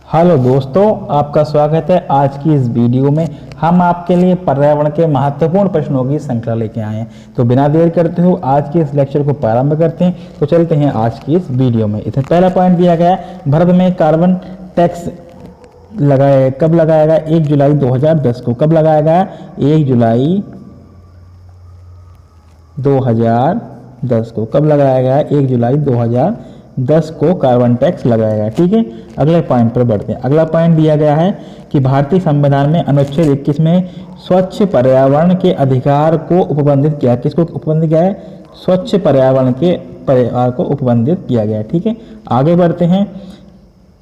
Hello दोस्तों, आपका स्वागत है। आज की इस वीडियो में हम आपके लिए पर्यावरण के महत्वपूर्ण प्रश्नों की श्रृंखला लेके आए हैं। तो बिना देर करते हुए आज के इस लेक्चर को प्रारंभ करते हैं। तो चलते हैं आज की इस वीडियो में। इसमें पहला पॉइंट दिया गया है, भारत में कार्बन टैक्स लगाया कब लगाया गया? 1 जुलाई 2010 को। कब लगाया गया? 1 जुलाई 2010 को। कब लगाया गया? 1 जुलाई 2010 को कार्बन टैक्स लगाया गया। ठीक है, अगले पॉइंट पर बढ़ते हैं। अगला पॉइंट दिया गया है कि भारतीय संविधान में अनुच्छेद 21 में स्वच्छ पर्यावरण के अधिकार को उपबंधित किया। किसको उपबंधित किया है? स्वच्छ पर्यावरण के परिवार को उपबंधित किया गया। ठीक है, आगे बढ़ते हैं।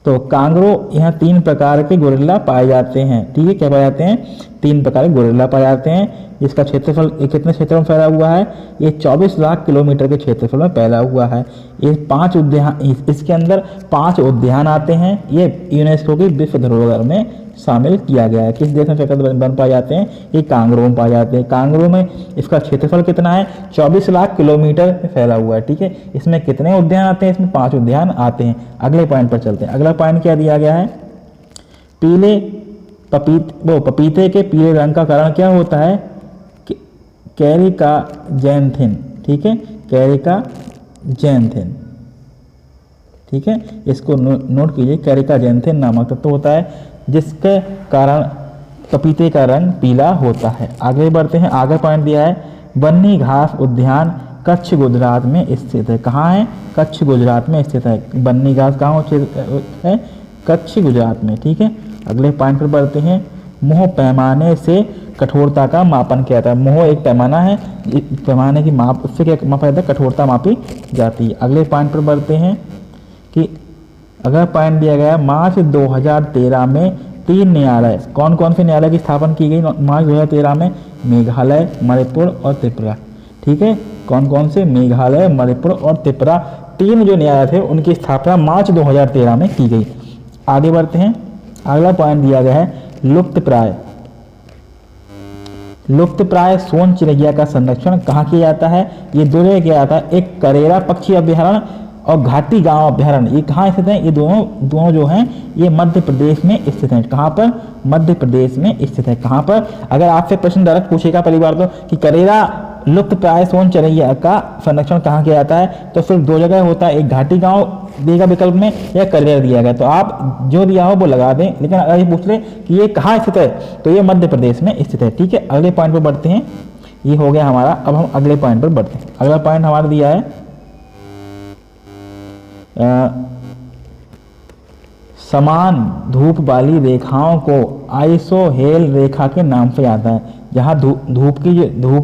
तो कांगरो, यहाँ 3 प्रकार के गोरिल्ला पाए जाते हैं। ठीक है, क्या पाए जाते हैं? 3 प्रकार के गोरिल्ला पाए जाते हैं। इसका क्षेत्रफल कितने क्षेत्र में फैला हुआ है? ये 24 लाख किलोमीटर के क्षेत्रफल में फैला हुआ है। ये 5 उद्यान, इसके अंदर 5 उद्यान आते हैं। ये यूनेस्को की विश्व धरोहर में शामिल किया गया है। किस देश में बन पाए जाते हैं? ये कांगरो में पाए जाते हैं। कांगरो में इसका क्षेत्रफल कितना है? 24 लाख किलोमीटर में फैला हुआ है। ठीक है, इसमें कितने उद्यान आते हैं? इसमें 5 उद्यान आते हैं। अगले पॉइंट पर चलते हैं। अगला पॉइंट क्या दिया गया है? पपीते के पीले रंग का कारण क्या होता है? कैरिका जैंथिन। ठीक है, कैरिका जैंथिन। ठीक है, इसको नोट कीजिए। कैरिका जैंथिन नामक तत्व होता है जिसके कारण पपीते का रंग पीला होता है। आगे बढ़ते हैं। आगे पॉइंट दिया है, बन्नी घास उद्यान कच्छ गुजरात में स्थित है। कहाँ है? कच्छ गुजरात में स्थित है। बन्नी घास कहाँ है? कच्छ गुजरात में। ठीक है, अगले पॉइंट पर बढ़ते हैं। मोह पैमाने से कठोरता का मापन किया जाता है। मोह एक पैमाना है, पैमाने की माप, उससे क्या मापा जाता है? कठोरता मापी जाती है। अगले पॉइंट पर बढ़ते हैं कि अगला पॉइंट दिया गया, मार्च 2013 में 3 न्यायालय, कौन कौन से न्यायालय की स्थापना की गई मार्च 2013 में? मेघालय, मणिपुर और त्रिपुरा। ठीक है, कौन कौन से? मेघालय, मणिपुर और त्रिपुरा, 3 जो न्यायालय थे उनकी स्थापना मार्च 2013 में की गई। आगे बढ़ते हैं। अगला पॉइंट दिया गया है, लुप्तप्राय सोन चिरैया का संरक्षण कहाँ किया जाता है? ये 2 जगह किया जाता है। एक करेरा पक्षी अभ्यारण्य और घाटी गांव अभ्यारण्य। ये कहाँ स्थित है? ये दोनों जो हैं ये मध्य प्रदेश में स्थित हैं। कहाँ पर? मध्य प्रदेश में स्थित है। कहाँ पर? अगर आपसे प्रश्न डायरेक्ट पूछेगा पहली बार तो कि करेरा लुप्तप्राय सोन चिरैया का संरक्षण कहाँ किया जाता है, तो सिर्फ 2 जगह होता है। एक घाटी गांव देगा विकल्प में या करेरा दिया गया, तो आप जो दिया हो वो लगा दें। लेकिन अगर ये पूछ ले कि ये कहाँ स्थित है, तो ये मध्य प्रदेश में स्थित है। ठीक है, अगले पॉइंट पर बढ़ते हैं। ये हो गया हमारा। अब हम अगले पॉइंट पर बढ़ते हैं। अगला पॉइंट हमारा दिया है, समान धूप वाली रेखाओं को आइसोहेल रेखा के नाम से आता है। जहाँ धूप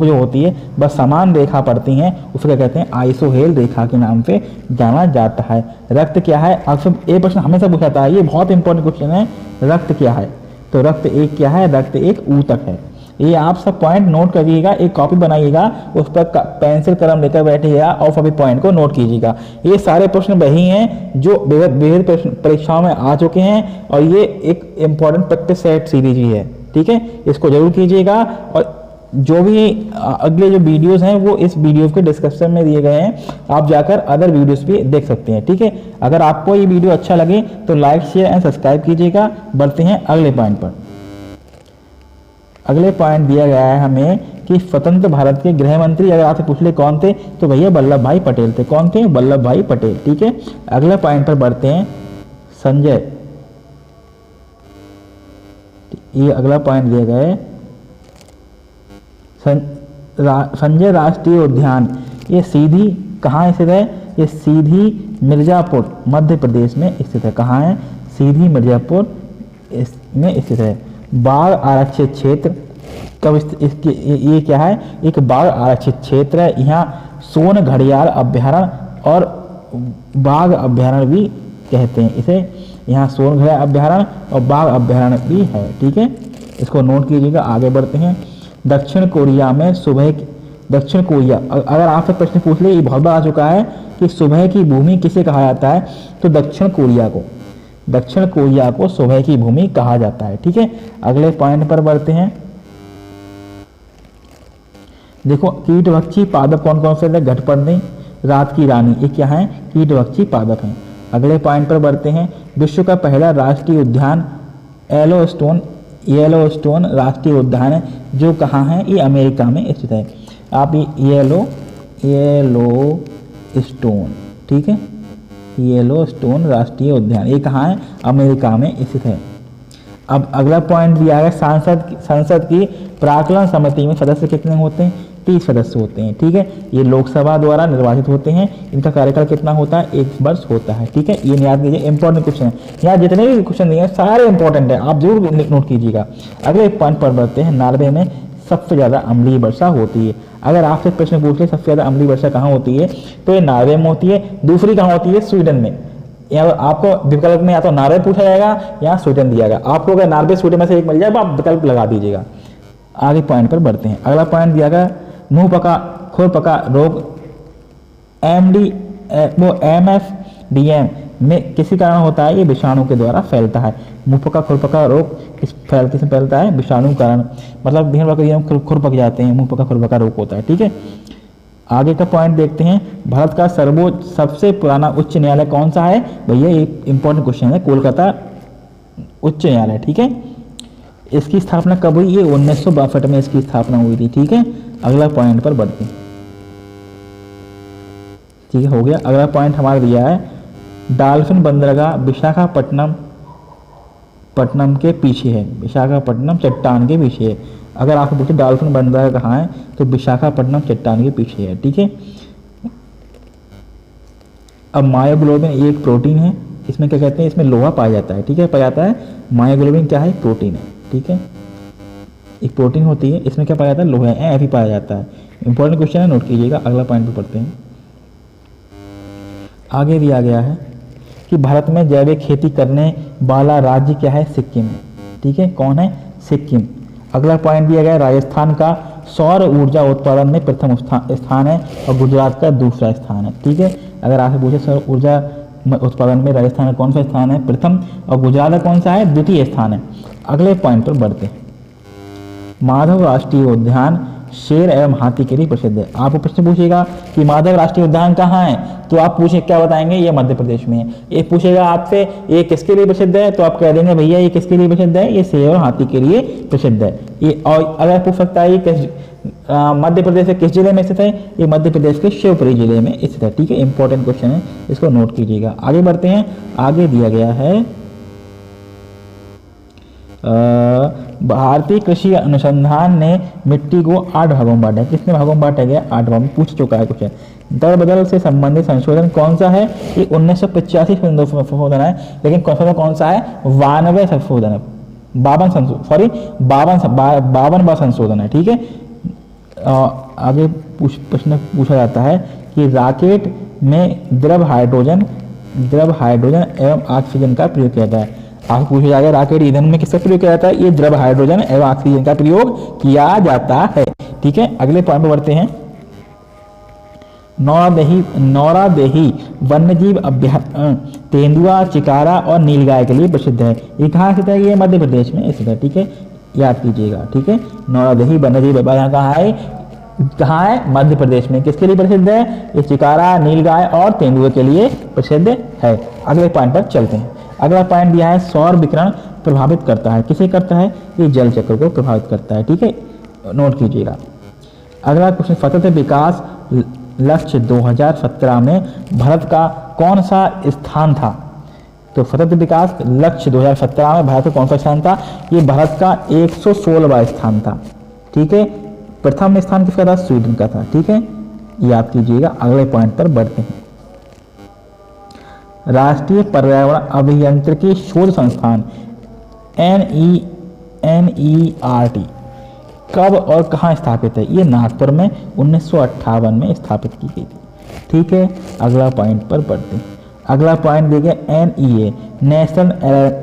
जो होती है बस समान रेखा पड़ती हैं, उसको क्या कहते हैं? आइसोहेल रेखा के नाम से जाना जाता है। रक्त क्या है? अक्सर ये प्रश्न हमेशा पूछा जाता है, ये बहुत इंपॉर्टेंट क्वेश्चन है। रक्त क्या है? तो रक्त एक क्या है? रक्त एक ऊतक है। ये आप सब पॉइंट नोट करिएगा, एक कॉपी बनाइएगा, उस पर पेंसिल कलम लेकर बैठिएगा और सभी पॉइंट को नोट कीजिएगा। ये सारे प्रश्न वही हैं जो विविध परीक्षाओं में आ चुके हैं और ये एक इम्पॉर्टेंट प्रैक्टिस सेट सीरीज ही है। ठीक है, इसको जरूर कीजिएगा। और जो भी अगले जो वीडियोस हैं वो इस वीडियो के डिस्क्रिप्शन में दिए गए हैं, आप जाकर अदर वीडियोस भी देख सकते हैं। ठीक है, अगर आपको ये वीडियो अच्छा लगे तो लाइक, शेयर एंड सब्सक्राइब कीजिएगा। बढ़ते हैं अगले पॉइंट पर। अगले पॉइंट दिया गया है हमें कि स्वतंत्र भारत के गृह मंत्री, अगर आपसे पूछ ले कौन थे, तो भैया वल्लभ भाई पटेल थे। कौन थे? वल्लभ भाई पटेल। ठीक है, अगले पॉइंट पर बढ़ते हैं। ये अगला पॉइंट दिया गया है, संजय राष्ट्रीय उद्यान। ये सीधी कहाँ स्थित है? ये सीधी मिर्जापुर मध्य प्रदेश में स्थित है। कहाँ है? सीधी मिर्जापुर में स्थित है। बाघ आरक्षित क्षेत्र कब इसके ये क्या है? एक बाघ आरक्षित क्षेत्र है। यहाँ सोन घड़ियाल अभ्यारण्य और बाघ अभ्यारण्य भी कहते हैं इसे। यहाँ सोन घड़ियाल अभ्यारण्य और बाघ अभ्यारण्य भी है। ठीक है, इसको नोट कीजिएगा। आगे बढ़ते हैं। दक्षिण कोरिया में दक्षिण कोरिया, अगर आपसे प्रश्न पूछ ले, ये बहुत बार आ चुका है कि सुबह की भूमि किसे कहा जाता है, तो दक्षिण कोरिया को सुबह की भूमि कहा जाता है। ठीक है, अगले पॉइंट पर बढ़ते हैं। देखो, कीटभक्षी पादप कौन कौन से हैं? घटपर्णी, रात की रानी, ये क्या है? कीटभक्षी पादप हैं। अगले पॉइंट पर बढ़ते हैं। विश्व का पहला राष्ट्रीय उद्यान येलोस्टोन राष्ट्रीय उद्यान है, जो कहाँ है? ये अमेरिका में स्थित है। आप येलोस्टोन, ठीक है, येलोस्टोन राष्ट्रीय उद्यान ये कहाँ है? अमेरिका में स्थित है। अब अगला पॉइंट दिया है, संसद की प्राक्कलन समिति में सदस्य कितने होते हैं? 30 सदस्य होते हैं, ठीक है। ये लोकसभा द्वारा निर्वाचित होते हैं। इनका कार्यकाल कितना होता है? 1 वर्ष होता है, ठीक है। ये याद कीजिए, इंपॉर्टेंट क्वेश्चन है। यहाँ जितने भी क्वेश्चन दिए हैं सारे इंपॉर्टेंट है, आप जरूर नोट कीजिएगा। अगले पॉइंट पर बढ़ते हैं। नॉर्वे में सबसे ज़्यादा अम्लीय वर्षा होती है। अगर आपसे प्रश्न पूछ ले सबसे ज़्यादा अम्लीय वर्षा कहाँ होती है, तो ये नॉर्वे में होती है। दूसरी कहाँ होती है? स्वीडन में। या आपको विकल्प में या तो नॉर्वे पूछा जाएगा या स्वीडन दिया जाएगा। आपको अगर नॉर्वे स्वीडन में से एक मिल जाए तो आप विकल्प लगा दीजिएगा। आगे पॉइंट पर बढ़ते हैं। अगला पॉइंट दिया गया, मुंह पका खुरपका रोग MFDM में किसी कारण होता है? ये विषाणु के द्वारा फैलता है। मुंह पका खुरपका रोग किस फैलता है? विषाणु कारण, मतलब भेड़ बकरियां खुरपक जाते हैं, मुंह पका खुरपका रोग होता है, ठीक है। आगे का पॉइंट देखते हैं। भारत का सर्वोच्च सबसे पुराना उच्च न्यायालय कौन सा है? भैया ये इंपॉर्टेंट क्वेश्चन है, कोलकाता उच्च न्यायालय, ठीक है। इसकी स्थापना कब हुई? ये 1962 में इसकी स्थापना हुई थी, ठीक है। अगला पॉइंट पर बढ़ते हैं, ठीक है, हो गया। अगला पॉइंट हमारा दिया है, डॉल्फिन बंदरगाह विशाखापट्टनम के पीछे है। विशाखापट्टनम चट्टान के पीछे है। अगर आपको पूछे डॉल्फिन बंदरगाह कहाँ है, तो विशाखापट्टनम चट्टान के पीछे है, ठीक है। अब मायोग्लोबिन एक प्रोटीन है। इसमें क्या कहते हैं? इसमें लोहा पाया जाता है, ठीक है, पाया जाता है। मायोग्लोबिन क्या है? प्रोटीन है, ठीक है, एक प्रोटीन होती है। इसमें क्या पाया जाता है? लोहा Fe पाया जाता है। इंपॉर्टेंट क्वेश्चन है, नोट कीजिएगा। अगला पॉइंट पर पढ़ते हैं। आगे दिया गया है कि भारत में जैविक खेती करने वाला राज्य क्या है? सिक्किम है, ठीक है। कौन है? सिक्किम। अगला पॉइंट दिया गया है, राजस्थान का सौर ऊर्जा उत्पादन में प्रथम स्थान है और गुजरात का दूसरा स्थान है, ठीक है। अगर आपसे पूछे सौर ऊर्जा उत्पादन में राजस्थान का कौन सा स्थान है? प्रथम, और गुजरात का कौन सा है? द्वितीय स्थान है। अगले पॉइंट पर बढ़ते हैं। माधव राष्ट्रीय उद्यान शेर एवं हाथी के लिए प्रसिद्ध है। आपको प्रश्न पूछेगा कि माधव राष्ट्रीय उद्यान कहाँ है, तो आप पूछे क्या बताएंगे? ये मध्य प्रदेश में है। ये पूछेगा आपसे ये किसके लिए प्रसिद्ध है, तो आप कह देंगे भैया ये किसके लिए प्रसिद्ध है? ये शेर और हाथी के लिए प्रसिद्ध है। ये और अगर पूछ सकता है ये किस मध्य प्रदेश के किस जिले में स्थित है? ये मध्य प्रदेश के शिवपुरी जिले में स्थित है, ठीक है। इंपॉर्टेंट क्वेश्चन है, इसको नोट कीजिएगा। आगे बढ़ते हैं। आगे दिया गया है, भारतीय कृषि अनुसंधान ने मिट्टी को 8 भागों में बांटा। कितने भागों में बांटा गया? 8 भागों में। पूछ चुका है क्वेश्चन। दर बदल से संबंधित संशोधन कौन सा है? ये 1985 संशोधन है, लेकिन कौन सा है? 92 संशोधन है, 52 बार संशोधन है, ठीक है। आगे प्रश्न पूछा जाता है कि रॉकेट में द्रव हाइड्रोजन एवं ऑक्सीजन का प्रयोग किया जाता है। आपको पूछा जाएगा रॉकेट ईंधन में किसका प्रयोग किया जाता है? ये द्रव हाइड्रोजन एवं ऑक्सीजन का प्रयोग किया जाता है, ठीक है। अगले पॉइंट पर बढ़ते हैं। नौरादेही वन्यजीव अभ्यारण्य तेंदुआ, चिकारा और नीलगाय के लिए प्रसिद्ध है। ये कहाँ स्थित है? ये मध्य प्रदेश में स्थित है, ठीक है, याद कीजिएगा, ठीक है। नौरादेही वन्यजीव अभ्यारण्य कहाँ है? मध्य प्रदेश में। किसके लिए प्रसिद्ध है? ये चिकारा, नीलगाय और तेंदुए के लिए प्रसिद्ध है। अगले पॉइंट पर चलते हैं। अगला पॉइंट दिया है, सौर विकिरण प्रभावित करता है। किसे करता है? ये जल चक्र को प्रभावित करता है, ठीक है, नोट कीजिएगा। अगला क्वेश्चन, सतत विकास लक्ष्य 2017 में भारत का कौन सा स्थान था? तो सतत विकास लक्ष्य 2017 में भारत का कौन सा स्थान था? ये भारत का 116वां स्थान था, ठीक है। प्रथम स्थान किसका था? स्वीडन का था, ठीक है, याद कीजिएगा। अगले पॉइंट पर बढ़ते हैं। राष्ट्रीय पर्यावरण अभियांत्रिकी शोध संस्थान NERT कब और कहाँ स्थापित है? ये नागपुर में 1958 में स्थापित की गई थी, ठीक है। अगला पॉइंट पर बढ़ते हैं। अगला पॉइंट देखिए, NEA नेशनल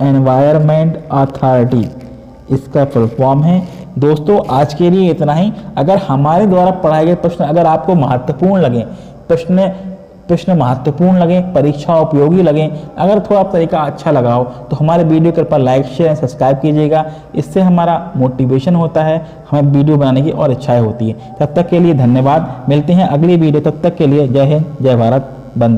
एनवायरनमेंट अथॉरिटी, इसका फुल फॉर्म है। दोस्तों आज के लिए इतना ही। अगर हमारे द्वारा पढ़ाए गए प्रश्न अगर आपको महत्वपूर्ण लगे, प्रश्न महत्वपूर्ण लगे, परीक्षा उपयोगी लगे, अगर थोड़ा तरीका अच्छा लगा हो तो हमारे वीडियो के ऊपर लाइक शेयर सब्सक्राइब कीजिएगा। इससे हमारा मोटिवेशन होता है, हमें वीडियो बनाने की और इच्छाएं होती है। तब तक के लिए धन्यवाद। मिलते हैं अगली वीडियो, तब तक के लिए जय हिंद, जय भारत, वंदे।